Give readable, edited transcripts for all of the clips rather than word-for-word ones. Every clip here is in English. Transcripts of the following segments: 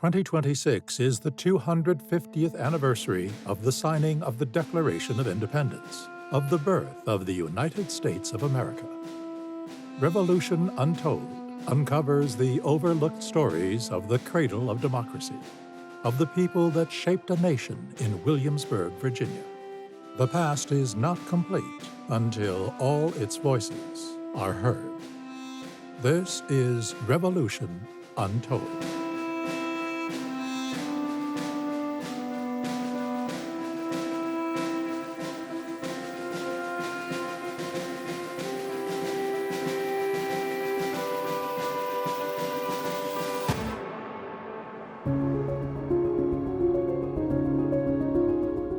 2026 is the 250th anniversary of the signing of the Declaration of Independence, of the birth of the United States of America. Revolution Untold uncovers the overlooked stories of the cradle of democracy, of the people that shaped a nation in Williamsburg, Virginia. The past is not complete until all its voices are heard. This is Revolution Untold.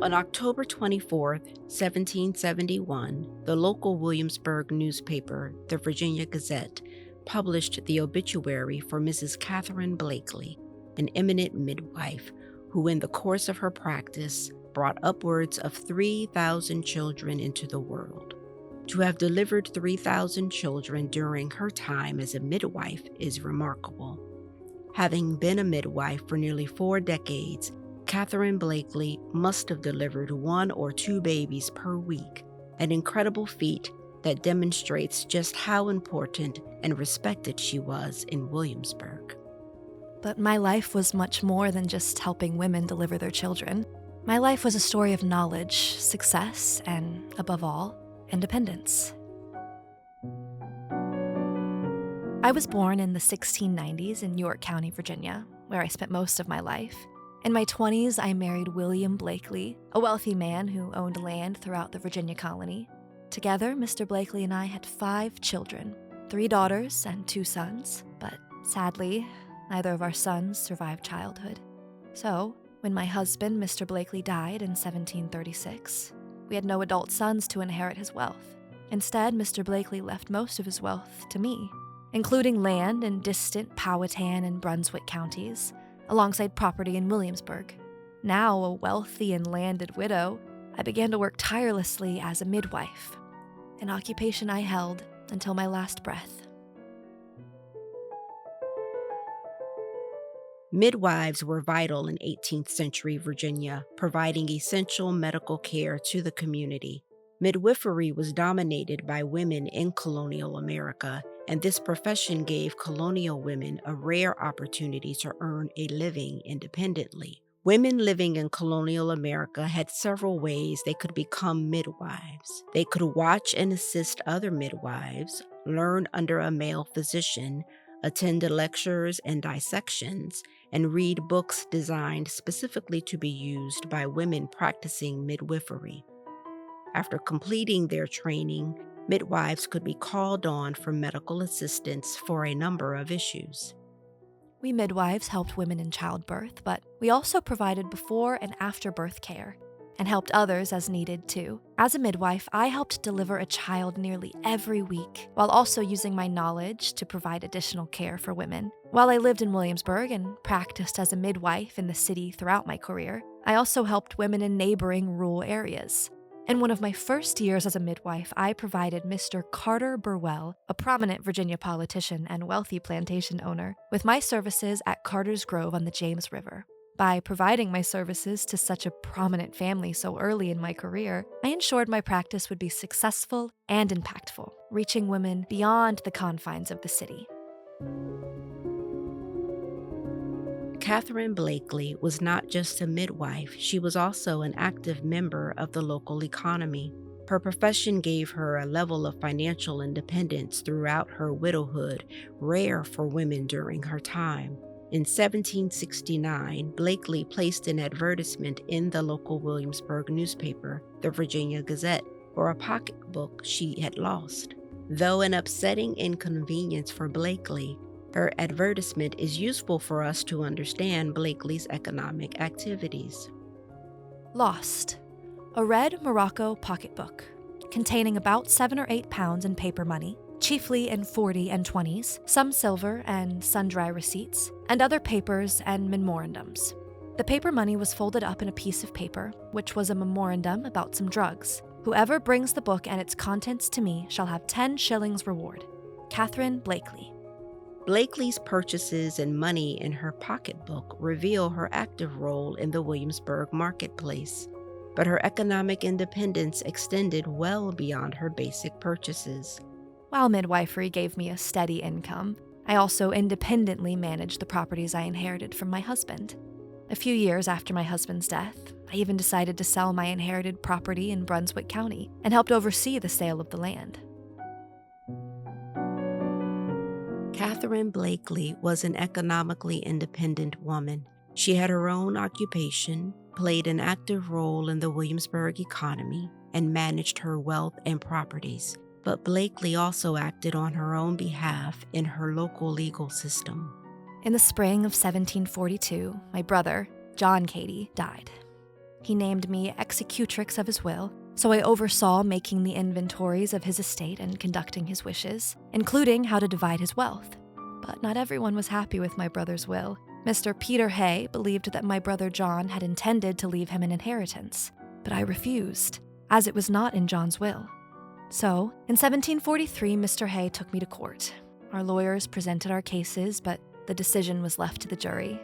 On October 24, 1771, the local Williamsburg newspaper, the Virginia Gazette, published the obituary for Mrs. Catherine Blaikley, an eminent midwife who, in the course of her practice, brought upwards of 3,000 children into the world. To have delivered 3,000 children during her time as a midwife is remarkable. Having been a midwife for nearly 4 decades, Catherine Blaikley must have delivered 1 or 2 babies per week, an incredible feat that demonstrates just how important and respected she was in Williamsburg. But my life was much more than just helping women deliver their children. My life was a story of knowledge, success, and, above all, independence. I was born in the 1690s in York County, Virginia, where I spent most of my life. In my 20s, I married William Blaikley, a wealthy man who owned land throughout the Virginia colony. Together, Mr. Blaikley and I had 5 children, 3 daughters and 2 sons, but sadly, neither of our sons survived childhood. So, when my husband, Mr. Blaikley, died in 1736, we had no adult sons to inherit his wealth. Instead, Mr. Blaikley left most of his wealth to me, including land in distant Powhatan and Brunswick counties, alongside property in Williamsburg. Now a wealthy and landed widow, I began to work tirelessly as a midwife, an occupation I held until my last breath. Midwives were vital in 18th century Virginia, providing essential medical care to the community. Midwifery was dominated by women in colonial America, and this profession gave colonial women a rare opportunity to earn a living independently. Women living in colonial America had several ways they could become midwives. They could watch and assist other midwives, learn under a male physician, attend lectures and dissections, and read books designed specifically to be used by women practicing midwifery. After completing their training, midwives could be called on for medical assistance for a number of issues. We midwives helped women in childbirth, but we also provided before and after birth care and helped others as needed too. As a midwife, I helped deliver a child nearly every week, while also using my knowledge to provide additional care for women. While I lived in Williamsburg and practiced as a midwife in the city throughout my career, I also helped women in neighboring rural areas. In one of my first years as a midwife, I provided Mr. Carter Burwell, a prominent Virginia politician and wealthy plantation owner, with my services at Carter's Grove on the James River. By providing my services to such a prominent family so early in my career, I ensured my practice would be successful and impactful, reaching women beyond the confines of the city. Catherine Blaikley was not just a midwife, she was also an active member of the local economy. Her profession gave her a level of financial independence throughout her widowhood, rare for women during her time. In 1769, Blaikley placed an advertisement in the local Williamsburg newspaper, the Virginia Gazette, for a pocketbook she had lost. Though an upsetting inconvenience for Blaikley, her advertisement is useful for us to understand Blaikley's economic activities. Lost. A red Morocco pocketbook, containing about 7 or 8 pounds in paper money, chiefly in 40 and 20s, some silver and sundry receipts, and other papers and memorandums. The paper money was folded up in a piece of paper, which was a memorandum about some drugs. Whoever brings the book and its contents to me shall have 10 shillings reward. Catherine Blaikley. Blaikley's purchases and money in her pocketbook reveal her active role in the Williamsburg marketplace, but her economic independence extended well beyond her basic purchases. While midwifery gave me a steady income, I also independently managed the properties I inherited from my husband. A few years after my husband's death, I even decided to sell my inherited property in Brunswick County and helped oversee the sale of the land. Catherine Blaikley was an economically independent woman. She had her own occupation, played an active role in the Williamsburg economy, and managed her wealth and properties. But Blaikley also acted on her own behalf in her local legal system. In the spring of 1742, my brother, John Kaidyee, died. He named me executrix of his will, so I oversaw making the inventories of his estate and conducting his wishes, including how to divide his wealth. But not everyone was happy with my brother's will. Mr. Peter Hay believed that my brother John had intended to leave him an inheritance, but I refused, as it was not in John's will. So, in 1743, Mr. Hay took me to court. Our lawyers presented our cases, but the decision was left to the jury.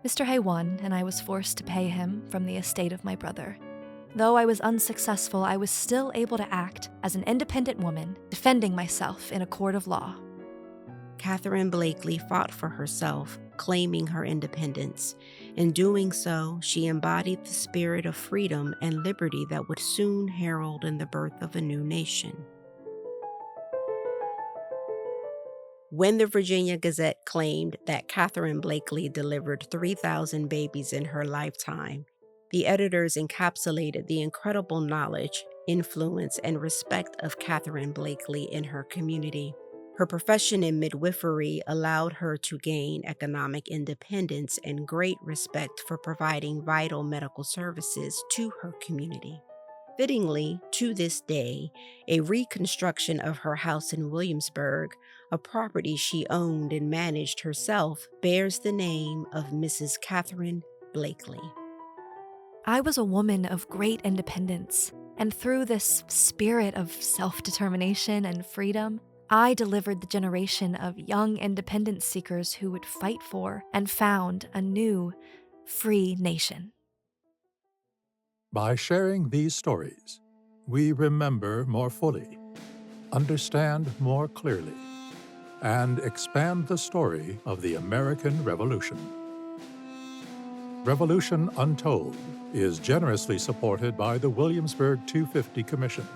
Mr. Hay won, and I was forced to pay him from the estate of my brother. Though I was unsuccessful, I was still able to act as an independent woman, defending myself in a court of law. Catherine Blaikley fought for herself, claiming her independence. In doing so, she embodied the spirit of freedom and liberty that would soon herald in the birth of a new nation. When the Virginia Gazette claimed that Catherine Blaikley delivered 3,000 babies in her lifetime, the editors encapsulated the incredible knowledge, influence, and respect of Catherine Blaikley in her community. Her profession in midwifery allowed her to gain economic independence and great respect for providing vital medical services to her community. Fittingly, to this day, a reconstruction of her house in Williamsburg, a property she owned and managed herself, bears the name of Mrs. Catherine Blaikley. I was a woman of great independence, and through this spirit of self-determination and freedom, I delivered the generation of young independence seekers who would fight for and found a new, free nation. By sharing these stories, we remember more fully, understand more clearly, and expand the story of the American Revolution. Revolution Untold is generously supported by the Williamsburg 250 Commission,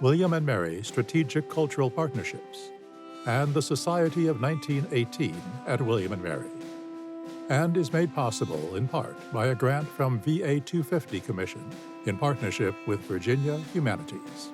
William and Mary Strategic Cultural Partnerships, and the Society of 1918 at William and Mary, and is made possible in part by a grant from VA 250 Commission in partnership with Virginia Humanities.